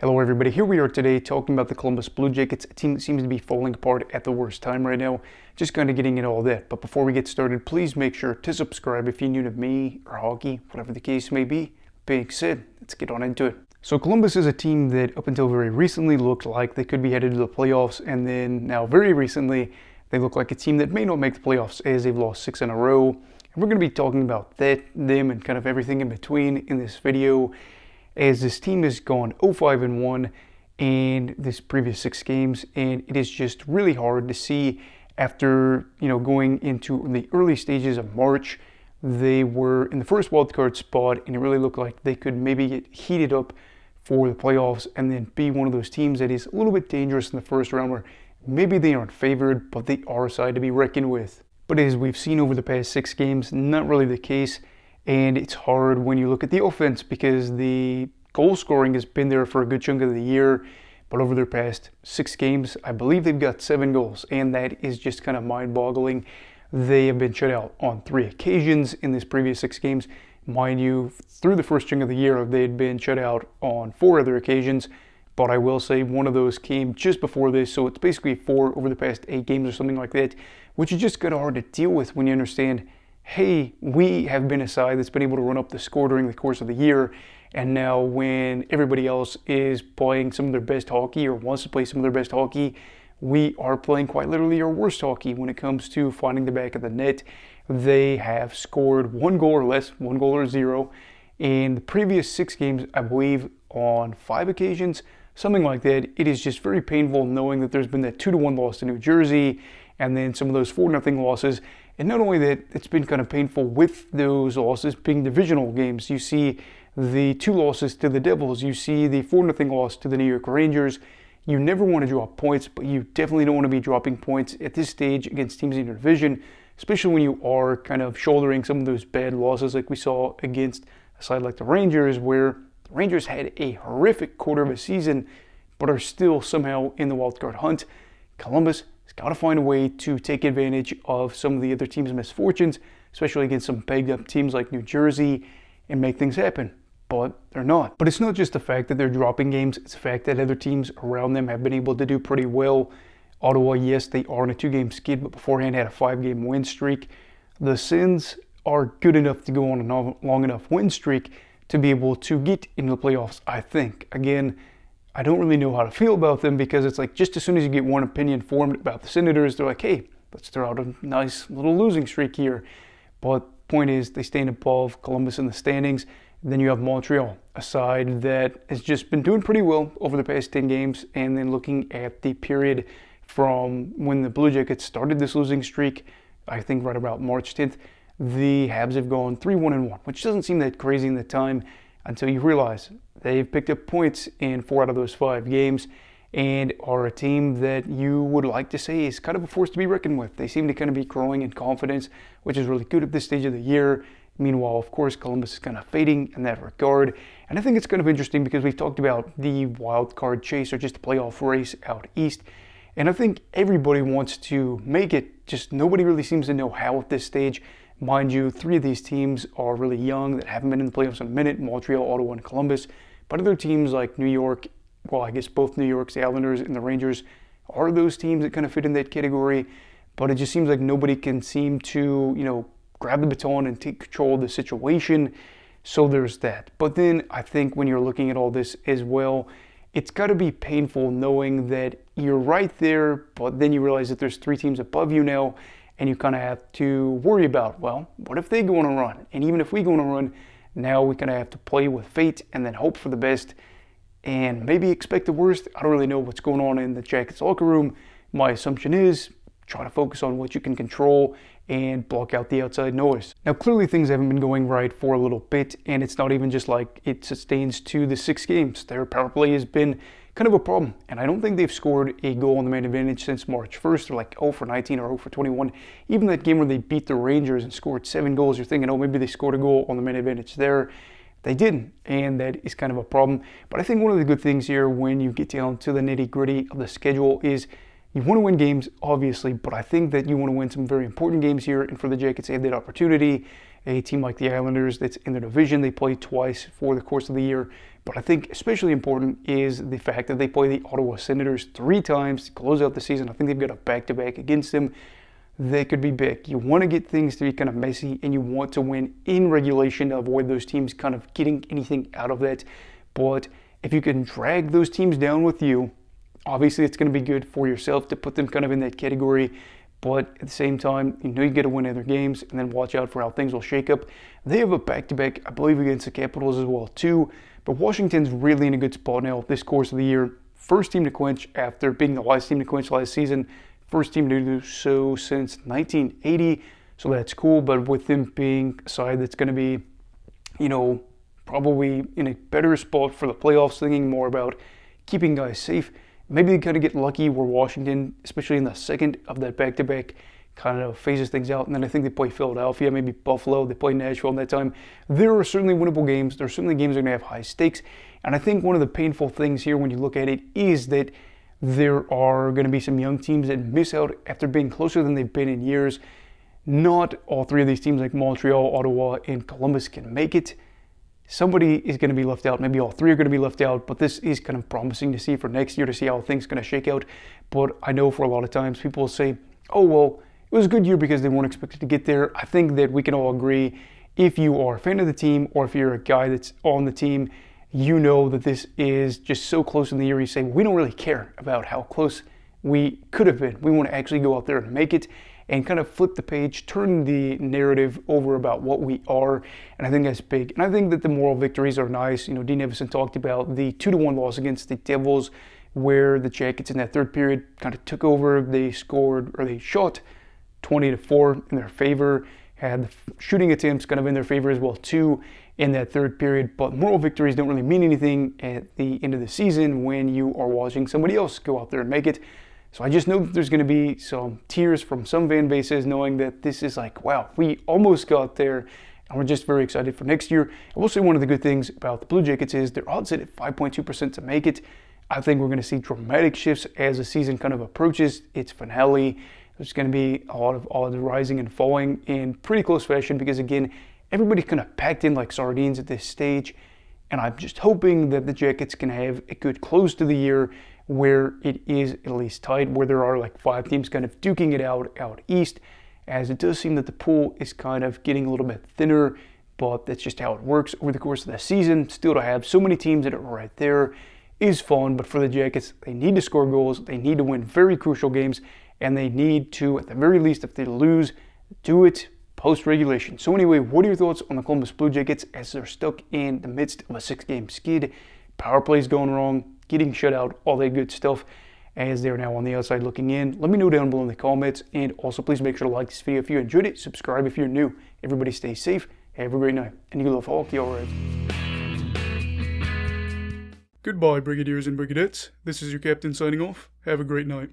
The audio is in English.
Hello everybody, here we are today talking about the Columbus Blue Jackets, a team that seems to be falling apart at the worst time right now. Just kind of getting into all that. But before we get started, please make sure to subscribe if you're new to me or hockey, whatever the case may be. Being said, let's get on into it. So Columbus is a team that up until very recently looked like they could be headed to the playoffs, and then now very recently they look like a team that may not make the playoffs as they've lost 6 in a row. And we're going to be talking about that, them, and kind of everything in between in this video, as this team has gone 0-5-1 in this previous 6 games, and it is just really hard to see after going into the early stages of March. They were in the first wildcard spot, and it really looked like they could maybe get heated up for the playoffs and then be one of those teams that is a little bit dangerous in the first round, where maybe they aren't favored, but they are a side to be reckoned with. But as we've seen over the past 6 games, not really the case. And it's hard when you look at the offense because the goal scoring has been there for a good chunk of the year. But over their past 6 games, I believe they've got 7 goals. And that is just kind of mind-boggling. They have been shut out on 3 occasions in this previous 6 games. Mind you, through the first chunk of the year, they had been shut out on 4 other occasions. But I will say one of those came just before this. So it's basically 4 over the past 8 games or something like that, which is just kind of hard to deal with when you understand, hey, we have been a side that's been able to run up the score during the course of the year, and now when everybody else is playing some of their best hockey or wants to play some of their best hockey, we are playing quite literally our worst hockey when it comes to finding the back of the net. They have scored 1 goal or less, 1 goal or 0, in the previous 6 games, I believe on 5 occasions, something like that. It is just very painful knowing that there's been that 2-1 loss to New Jersey, and then some of those 4-0 losses. And not only that, it's been kind of painful with those losses being divisional games. You see the 2 losses to the Devils. You see the 4-0 loss to the New York Rangers. You never want to drop points, but you definitely don't want to be dropping points at this stage against teams in your division, especially when you are kind of shouldering some of those bad losses like we saw against a side like the Rangers, where the Rangers had a horrific quarter of a season, but are still somehow in the wildcard hunt. Columbus got to find a way to take advantage of some of the other teams' misfortunes, especially against some banged up teams like New Jersey, and make things happen. But they're not. But it's not just the fact that they're dropping games, it's the fact that other teams around them have been able to do pretty well. Ottawa, yes, they are on a 2-game skid, but beforehand had a 5-game win streak. The Sens are good enough to go on a long enough win streak to be able to get into the playoffs, I think. Again, I don't really know how to feel about them because it's like just as soon as you get one opinion formed about the Senators, they're like, hey, let's throw out a nice little losing streak here. But point is, they stand above Columbus in the standings. And then you have Montreal, a side that has just been doing pretty well over the past 10 games. And then looking at the period from when the Blue Jackets started this losing streak, I think right about March 10th, the Habs have gone 3-1-1, which doesn't seem that crazy in the time until you realize they've picked up points in 4 out of those 5 games and are a team that you would like to say is kind of a force to be reckoned with. They seem to kind of be growing in confidence, which is really good at this stage of the year. Meanwhile, of course, Columbus is kind of fading in that regard. And I think it's kind of interesting because we've talked about the wild card chase or just a playoff race out east. And I think everybody wants to make it, just nobody really seems to know how at this stage. Mind you, 3 of these teams are really young that haven't been in the playoffs in a minute, Montreal, Ottawa, and Columbus. But other teams like New York, well, I guess both New York's, the Islanders, and the Rangers are those teams that kind of fit in that category. But it just seems like nobody can seem to, grab the baton and take control of the situation. So there's that. But then I think when you're looking at all this as well, it's got to be painful knowing that you're right there, but then you realize that there's 3 teams above you now, and you kind of have to worry about, well, what if they go on a run? And even if we go on a run, now we kind of have to play with fate and then hope for the best and maybe expect the worst. I don't really know what's going on in the Jackets locker room. My assumption is try to focus on what you can control and block out the outside noise. Now, clearly things haven't been going right for a little bit, and it's not even just like it sustains to the 6 games. Their power play has been kind of a problem, and I don't think they've scored a goal on the man advantage since March 1st. They're like 0-for-19 or 0-for-21. Even that game where they beat the Rangers and scored 7 goals, you're thinking, oh, maybe they scored a goal on the man advantage there. They didn't, and that is kind of a problem. But I think one of the good things here when you get down to the nitty-gritty of the schedule is you want to win games, obviously, but I think that you want to win some very important games here, and for the Jackets to have that opportunity, a team like the Islanders that's in their division. They play twice for the course of the year. But I think especially important is the fact that they play the Ottawa Senators 3 times to close out the season. I think they've got a back-to-back against them. They could be big. You want to get things to be kind of messy, and you want to win in regulation to avoid those teams kind of getting anything out of that. But if you can drag those teams down with you, obviously it's going to be good for yourself to put them kind of in that category. But at the same time, you know you got to win other games, and then watch out for how things will shake up. They have a back-to-back, I believe, against the Capitals as well too. But Washington's really in a good spot now this course of the year. First team to clinch after being the last team to clinch last season. First team to do so since 1980. So that's cool. But with them being a side that's going to be, you know, probably in a better spot for the playoffs, thinking more about keeping guys safe. Maybe they kind of get lucky where Washington, especially in the second of that back-to-back, kind of phases things out. And then I think they play Philadelphia, maybe Buffalo. They play Nashville in that time. There are certainly winnable games. There are certainly games that are going to have high stakes. And I think one of the painful things here when you look at it is that there are going to be some young teams that miss out after being closer than they've been in years. Not all 3 of these teams like Montreal, Ottawa, and Columbus can make it. Somebody is going to be left out. Maybe all 3 are going to be left out, but this is kind of promising to see for next year to see how things are going to shake out. But I know for a lot of times people will say, oh, well, it was a good year because they weren't expected to get there. I think that we can all agree, if you are a fan of the team or if you're a guy that's on the team, you know that this is just so close in the year. You say, we don't really care about how close we could have been. We want to actually go out there and make it and kind of flip the page, turn the narrative over about what we are. And I think that's big. And I think that the moral victories are nice. You know, Dean Evison talked about the 2-1 loss against the Devils, where the Jackets in that third period kind of took over. They scored, or they shot 20-4 in their favor, had the shooting attempts kind of in their favor as well too in that third period. But moral victories don't really mean anything at the end of the season when you are watching somebody else go out there and make it. So I just know that there's going to be some tears from some fan bases knowing that this is like, wow, we almost got there, and we're just very excited for next year. I will say one of the good things about the Blue Jackets is their odds at 5.2% to make it. I think we're going to see dramatic shifts as the season kind of approaches its finale. There's going to be a lot of odds rising and falling in pretty close fashion because, again, everybody's kind of packed in like sardines at this stage. And I'm just hoping that the Jackets can have a good close to the year where it is at least tight, where there are like 5 teams kind of duking it out east, as it does seem that the pool is kind of getting a little bit thinner, but that's just how it works over the course of the season. Still, to have so many teams that are right there is fun, but for the Jackets, they need to score goals, they need to win very crucial games, and they need to, at the very least, if they lose, do it post-regulation. So anyway, what are your thoughts on the Columbus Blue Jackets as they're stuck in the midst of a 6-game skid? Power plays going wrong, getting shut out, all that good stuff, as they're now on the outside looking in. Let me know down below in the comments, and also please make sure to like this video if you enjoyed it, subscribe if you're new. Everybody stay safe, have a great night, and you love hockey, alright. Goodbye, Brigadiers and Brigadettes. This is your captain signing off. Have a great night.